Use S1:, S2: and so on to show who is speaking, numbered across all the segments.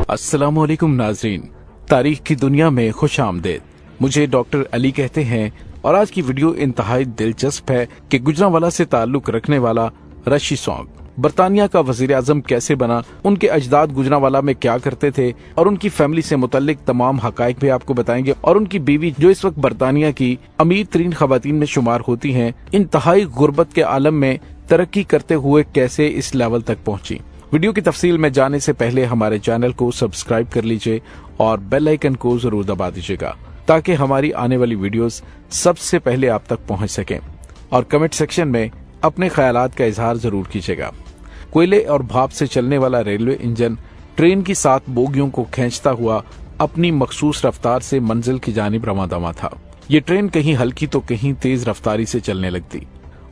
S1: अस्सलाम वालेकुम नाजरीन, तारीख की दुनिया में खुश आमदेद। मुझे डॉक्टर अली कहते हैं और आज की वीडियो इंतहाई दिलचस्प है कि गुजरांवाला से ताल्लुक रखने वाला रशी सॉन्ग बरतानिया का वजीर आजम कैसे बना, उनके अजदाद गुजरांवाला में क्या करते थे और उनकी फैमिली से मुतल्लिक तमाम हकायक भी आपको बताएंगे। और उनकी बीवी जो इस वक्त बरतानिया की अमीर तरीन खवातीन में शुमार होती हैं, इंतहाई गुर्बत के आलम में तरक्की करते हुए कैसे इस लेवल तक पहुंची। वीडियो की तफसील में जाने से पहले हमारे चैनल को सब्सक्राइब कर लीजिए और बेल आइकन को जरूर दबा दीजिएगा ताकि हमारी आने वाली वीडियोस सबसे पहले आप तक पहुंच सकें। और कमेंट सेक्शन में अपने ख्यालात का इजहार जरूर कीजिएगा। कोयले और भाप से चलने वाला रेलवे इंजन ट्रेन की 7 बोगियों को खींचता हुआ अपनी मखसूस रफ्तार से मंजिल की जानिब रवां था। ये ट्रेन कहीं हल्की तो कहीं तेज रफ्तारी से चलने लगती।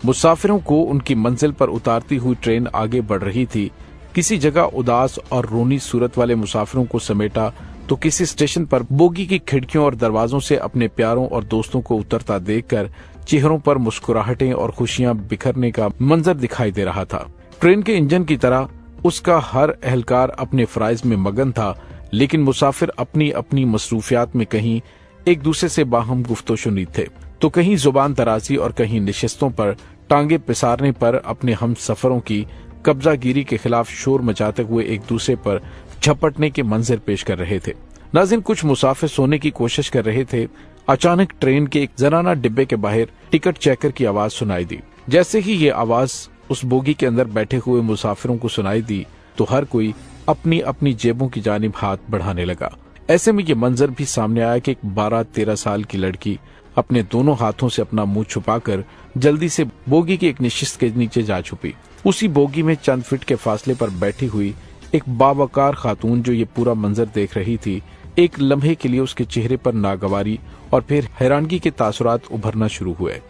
S1: मुसाफिरों को उनकी मंजिल पर उतारती हुई ट्रेन आगे बढ़ रही थी। किसी जगह उदास और रोनी सूरत वाले मुसाफिरों को समेटा तो किसी स्टेशन पर बोगी की खिड़कियों और दरवाजों से अपने प्यारों और दोस्तों को उतरता देखकर चेहरों पर मुस्कुराहटें और खुशियां बिखरने का मंजर दिखाई दे रहा था। ट्रेन के इंजन की तरह उसका हर एहलकार अपने फराइज में मगन था, लेकिन मुसाफिर अपनी अपनी मसरूफियात में कहीं एक दूसरे से बाहम गुफ्तोशुनीद थे, तो कहीं जुबान दराजी और कहीं निशस्तों पर टांगे पिसारने पर अपने हम सफरों की कब्जागिरी के खिलाफ शोर मचाते हुए एक दूसरे पर झपटने के मंजर पेश कर रहे थे। नाज़रीन, कुछ मुसाफिर सोने की कोशिश कर रहे थे। अचानक ट्रेन के एक जनाना डिब्बे के बाहर टिकट चेकर की आवाज सुनाई दी। जैसे ही ये आवाज उस बोगी के अंदर बैठे हुए मुसाफिरों को सुनाई दी तो हर कोई अपनी अपनी जेबों की जानिब हाथ बढ़ाने लगा। ऐसे में ये मंजर भी सामने आया कि एक 12-13 साल की लड़की अपने दोनों हाथों से अपना मुंह छुपाकर जल्दी से बोगी की एक निशिस्त के नीचे जा छुपी। उसी बोगी में चंद फीट के फासले पर बैठी हुई एक बावकार खातून जो ये पूरा मंजर देख रही थी, एक लम्हे के लिए उसके चेहरे पर नागवारी और फिर हैरानगी के तासुरात उभरना शुरू हुए।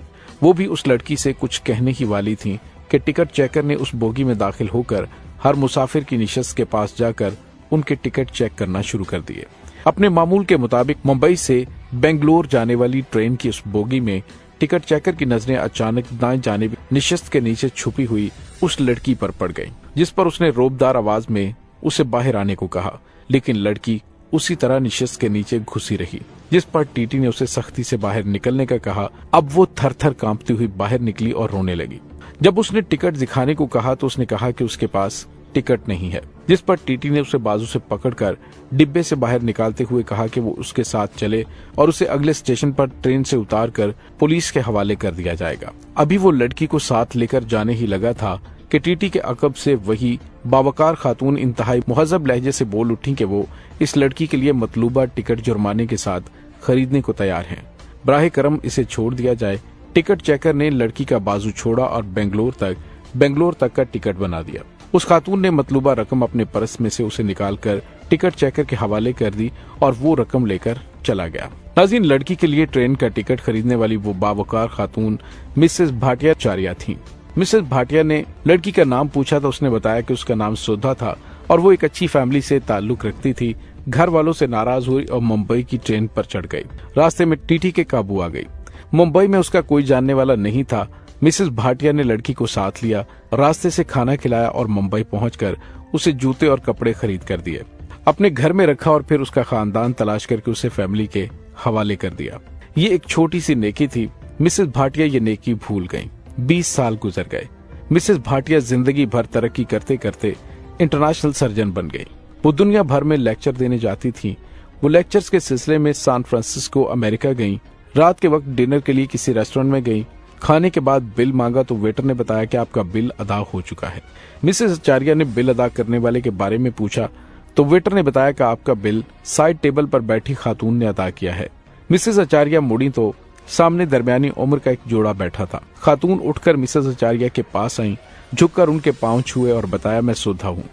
S1: वो भी उस लड़की से कुछ कहने ही वाली थी कि टिकट चेकर ने उस बोगी में दाखिल होकर हर मुसाफिर की निशस्त के पास जाकर उनके टिकट चेक करना शुरू कर दिए। अपने मामूल के मुताबिक मुंबई से बेंगलोर जाने वाली ट्रेन की उस बोगी में टिकट चेकर की नजरें अचानक दाएं जानिब निशस्त के नीचे छुपी हुई उस लड़की पर पड़ गई, जिस पर उसने रोबदार आवाज में उसे बाहर आने को कहा, लेकिन लड़की उसी तरह निशस्त के नीचे घुसी रही, जिस पर टीटी ने उसे सख्ती से बाहर निकलने का कहा। अब वो थर-थर कांपती हुई बाहर निकली और रोने लगी। जब उसने टिकट दिखाने को कहा तो उसने कहा कि उसके पास टिकट नहीं है, जिस पर टीटी ने उसे बाजू से पकड़कर डिब्बे से बाहर निकालते हुए कहा कि वो उसके साथ चले और उसे अगले स्टेशन पर ट्रेन से उतारकर पुलिस के हवाले कर दिया जाएगा। अभी वो लड़की को साथ लेकर जाने ही लगा था कि टीटी के अकब से वही बावकार खातून इंतहाई मुहज़्ज़ब लहजे से बोल उठी कि वो इस लड़की के लिए मतलूबा टिकट जुर्माने के साथ खरीदने को तैयार हैं। बराहे करम इसे छोड़ दिया जाए। टिकट चेकर ने लड़की का बाजू छोड़ा और बेंगलोर तक का टिकट बना दिया। उस खातून ने मतलूबा रकम अपने पर्स में से उसे निकालकर टिकट चेकर के हवाले कर दी और वो रकम लेकर चला गया। नाज़रीन, लड़की के लिए ट्रेन का टिकट खरीदने वाली वो बावकार खातून मिसेस भाटिया थी। मिसेस भाटिया ने लड़की का नाम पूछा तो उसने बताया कि उसका नाम सुधा था और वो एक अच्छी फैमिली से ताल्लुक रखती थी। घर वालों से नाराज हुई और मुंबई की ट्रेन पर चढ़ गई। रास्ते में टीटी के काबू आ गई। मुंबई में उसका कोई जानने वाला नहीं था। मिसेस भाटिया ने लड़की को साथ लिया, रास्ते से खाना खिलाया और मुंबई पहुंचकर उसे जूते और कपड़े खरीद कर दिए। अपने घर में रखा और फिर उसका खानदान तलाश करके उसे फैमिली के हवाले कर दिया। ये एक छोटी सी नेकी थी। मिसेस भाटिया ये नेकी भूल गयी। 20 साल गुजर गए। मिसेस भाटिया जिंदगी भर तरक्की करते करते इंटरनेशनल सर्जन बन गई। वो दुनिया भर में लेक्चर देने जाती थी। वो लेक्चर्स के सिलसिले में सैन फ्रांसिस्को अमेरिका गई। रात के वक्त डिनर के लिए किसी रेस्टोरेंट में गई। खाने के बाद बिल मांगा तो वेटर ने बताया कि आपका बिल अदा हो चुका है। मिसेस आचार्य ने बिल अदा करने वाले के बारे में पूछा तो वेटर ने बताया कि आपका बिल साइड टेबल पर बैठी खातून ने अदा किया है। मिसेस आचार्य मुड़ी तो सामने दरमियानी उम्र का एक जोड़ा बैठा था। खातून उठकर मिसेस आचार्य के पास आई, झुककर उनके पांव छुए और बताया, मैं सुधा हूँ।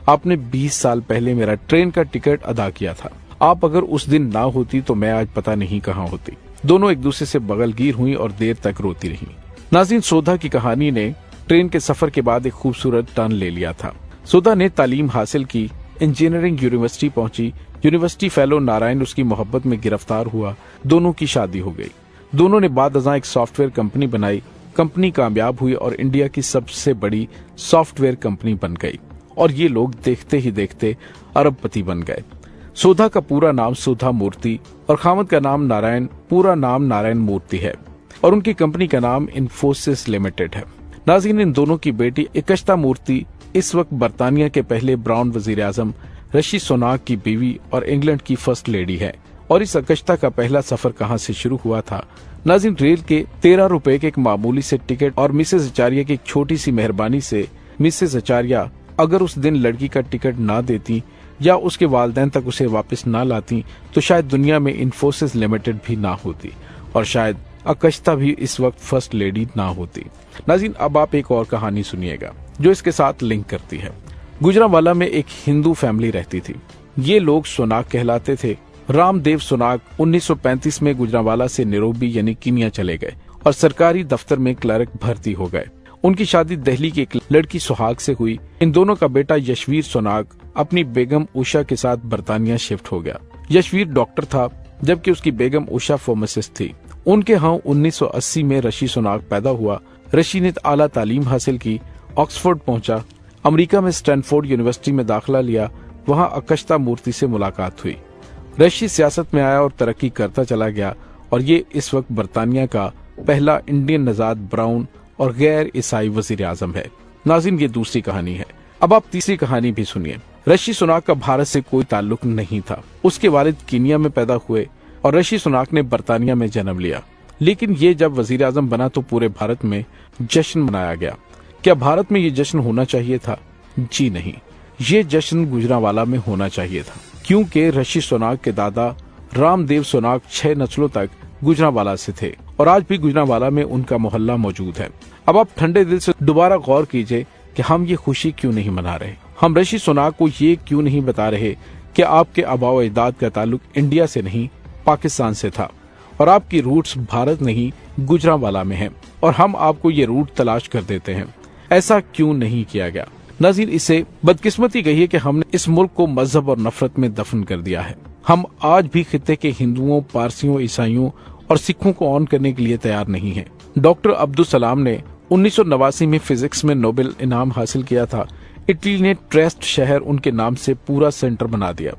S1: आपने 20 साल पहले मेरा ट्रेन का टिकट अदा किया था। आप अगर उस दिन ना होती तो मैं आज पता नहीं कहाँ होती। दोनों एक दूसरे से बगलगीर हुई और देर तक रोती रही। नाज़रीन, सुधा की कहानी ने ट्रेन के सफर के बाद एक खूबसूरत टर्न ले लिया था। सुधा ने तालीम हासिल की, इंजीनियरिंग यूनिवर्सिटी पहुंची। यूनिवर्सिटी फेलो नारायण उसकी मोहब्बत में गिरफ्तार हुआ। दोनों की शादी हो गई। दोनों ने बाद अज़ां एक सॉफ्टवेयर कंपनी बनाई। कंपनी कामयाब हुई और इंडिया की सबसे बड़ी सॉफ्टवेयर कंपनी बन गई और ये लोग देखते ही देखते अरबपति बन गए। सोधा का पूरा नाम सुधा मूर्ति और खामद का नाम नारायण, पूरा नाम नारायण मूर्ति है और उनकी कंपनी का नाम इन्फोसिस लिमिटेड है। नाज़रीन, इन दोनों की बेटी एकशता मूर्ति इस वक्त बरतानिया के पहले ब्राउन वजीर आजम ऋषि सुनाक की बीवी और इंग्लैंड की फर्स्ट लेडी है। और इस एकशता का पहला सफर कहां से शुरू हुआ था? नाज़रीन, रेल के 13 रुपए के एक मामूली से टिकट और मिसेस आचार्य की एक छोटी सी मेहरबानी से मिसेस आचार्य अगर उस दिन लड़की का टिकट ना देती या उसके वालिदैन तक उसे वापस ना लाती तो शायद दुनिया में इन्फोसिस लिमिटेड भी ना होती और शायद एकशता भी इस वक्त फर्स्ट लेडी ना होती। नाज़रीन, अब आप एक और कहानी सुनिएगा जो इसके साथ लिंक करती है। गुजरांवाला में एक हिंदू फैमिली रहती थी। ये लोग सुनाक कहलाते थे। रामदेव सुनाक 1935 में गुजरांवाला से नैरोबी यानी कीनिया चले गए और सरकारी दफ्तर में क्लर्क भर्ती हो गए। उनकी शादी दिल्ली की एक लड़की सुहाग से हुई। इन दोनों का बेटा यशवीर सुनाक अपनी बेगम उषा के साथ बरतानिया शिफ्ट हो गया। यशवीर डॉक्टर था जबकि उसकी बेगम उषा फार्मासिस्ट थी। उनके यहाँ 1980 में ऋषि सुनाक पैदा हुआ। ऋषि ने आला तालीम हासिल की, ऑक्सफोर्ड पहुंचा, अमेरिका में स्टैनफोर्ड यूनिवर्सिटी में दाखिला लिया। वहाँ एकशता मूर्ति से मुलाकात हुई। ऋषि सियासत में आया और तरक्की करता चला गया और ये इस वक्त बरतानिया का पहला इंडियन नजाद ब्राउन और गैर ईसाई वजीर आजम है। नाज़रीन, ये दूसरी कहानी है। अब आप तीसरी कहानी भी सुनिए। ऋषि सुनाक का भारत से कोई ताल्लुक नहीं था। उसके वालिद कीनिया में पैदा हुए और ऋषि सुनाक ने बरतानिया में जन्म लिया। लेकिन ये जब वजीर आजम बना तो पूरे भारत में जश्न मनाया गया। क्या भारत में ये जश्न होना चाहिए था? जी नहीं, ये जश्न गुजरांवाला में होना चाहिए था क्योंकि ऋषि सुनाक के दादा रामदेव सुनाक 6 नस्लों तक गुजरांवाला से थे और आज भी गुजरांवाला में उनका मोहल्ला मौजूद है। अब आप ठंडे दिल से दोबारा गौर कीजिए कि हम ये खुशी क्यों नहीं मना रहे। हम ऋषि सुनाक को ये क्यों नहीं बता रहे कि आपके आबाओ अजदाद का ताल्लुक इंडिया से नहीं पाकिस्तान से था और आपकी रूट्स भारत नहीं गुजरांवाला में है और हम आपको ये रूट तलाश कर देते हैं। ऐसा क्यों नहीं किया गया? नाज़रीन, इसे बदकिस्मती कहिए कि हमने इस मुल्क को मजहब और नफरत में दफन कर दिया है। हम आज भी खित्ते के हिंदुओं, पारसियों, ईसाइयों और सिखों को ऑन करने के लिए तैयार नहीं है। डॉक्टर अब्दुल सलाम ने 1989 में फिजिक्स में नोबेल इनाम हासिल किया था। इटली ने ट्रेस्ट शहर उनके नाम से पूरा सेंटर बना दिया।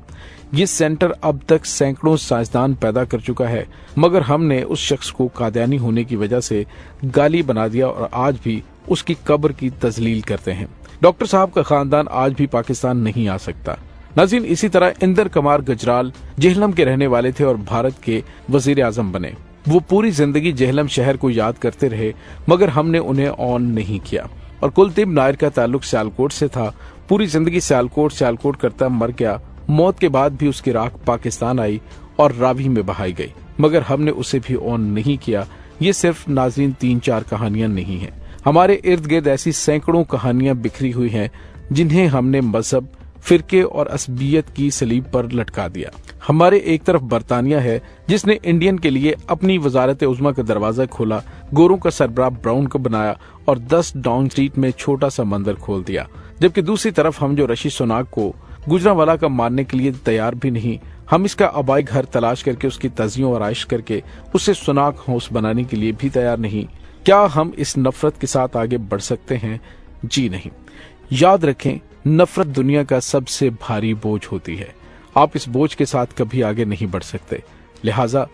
S1: ये सेंटर अब तक सैकड़ों साइंसदान पैदा कर चुका है, मगर हमने उस शख्स को कादियानी होने की वजह से गाली बना दिया और आज भी उसकी कब्र की तजलील करते हैं। डॉक्टर साहब का खानदान आज भी पाकिस्तान नहीं आ सकता। नाज़रीन, इसी तरह इंदर कमार गजराल जेहलम के रहने वाले थे और भारत के वजीर आजम बने। वो पूरी जिंदगी जेहलम शहर को याद करते रहे मगर हमने उन्हें ऑन नहीं किया। और कुलदीप नायर का ताल्लुक सियालकोट से था। पूरी जिंदगी सियालकोट करता मर गया। मौत के बाद भी उसकी राख पाकिस्तान आई और रावी में बहाई गई मगर हमने उसे भी ऑन नहीं किया। ये सिर्फ नाज़रीन 3-4 कहानियां नहीं हैं। हमारे इर्द गिर्द ऐसी सैकड़ों कहानियां बिखरी हुई हैं जिन्हें हमने मजहब, फिरके और असबियत की सलीब पर लटका दिया। हमारे एक तरफ बरतानिया है जिसने इंडियन के लिए अपनी वजारत उज़्मा का दरवाजा खोला, गोरों का सरबराह ब्राउन को बनाया और 10 डाउन स्ट्रीट में छोटा सा मंदिर खोल दिया। जबकि दूसरी तरफ हम जो ऋषि सुनाक को गुजरांवाला का मानने के लिए तैयार भी नहीं, हम इसका आबाई घर तलाश करके उसकी तजियों और आयश करके उसे सुनाक हाउस बनाने के लिए भी तैयार नहीं। क्या हम इस नफरत के साथ आगे बढ़ सकते हैं? जी नहीं। याद रखें, नफरत दुनिया का सबसे भारी बोझ होती है। आप इस बोझ के साथ कभी आगे नहीं बढ़ सकते। लिहाजा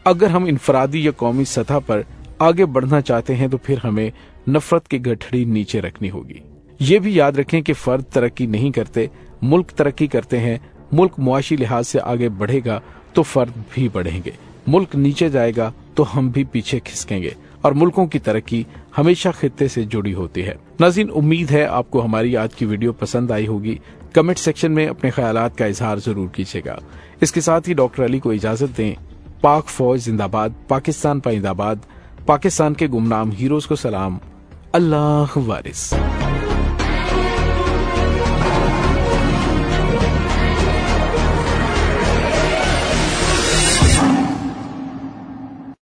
S1: अगर हम इनफरादी या कौमी सतह पर आगे बढ़ना चाहते हैं तो फिर हमें नफरत की गठड़ी नीचे रखनी होगी। ये भी याद रखें कि फर्द तरक्की नहीं करते, मुल्क तरक्की करते हैं। मुल्क मुआशी लिहाज से आगे बढ़ेगा तो फर्द भी बढ़ेंगे। मुल्क नीचे जाएगा तो हम भी पीछे खिसकेंगे और मुल्कों की तरक्की हमेशा खित्ते से जुड़ी होती है। नाज़रीन, उम्मीद है आपको हमारी आज की वीडियो पसंद आई होगी। कमेंट सेक्शन में अपने ख्यालात का इजहार जरूर कीजिएगा। इसके साथ ही डॉक्टर अली को इजाजत दें। पाक फौज जिंदाबाद, पाकिस्तान पाइंदाबाद, पाकिस्तान के गुमनाम हीरोज को सलाम। अल्लाह वारिस।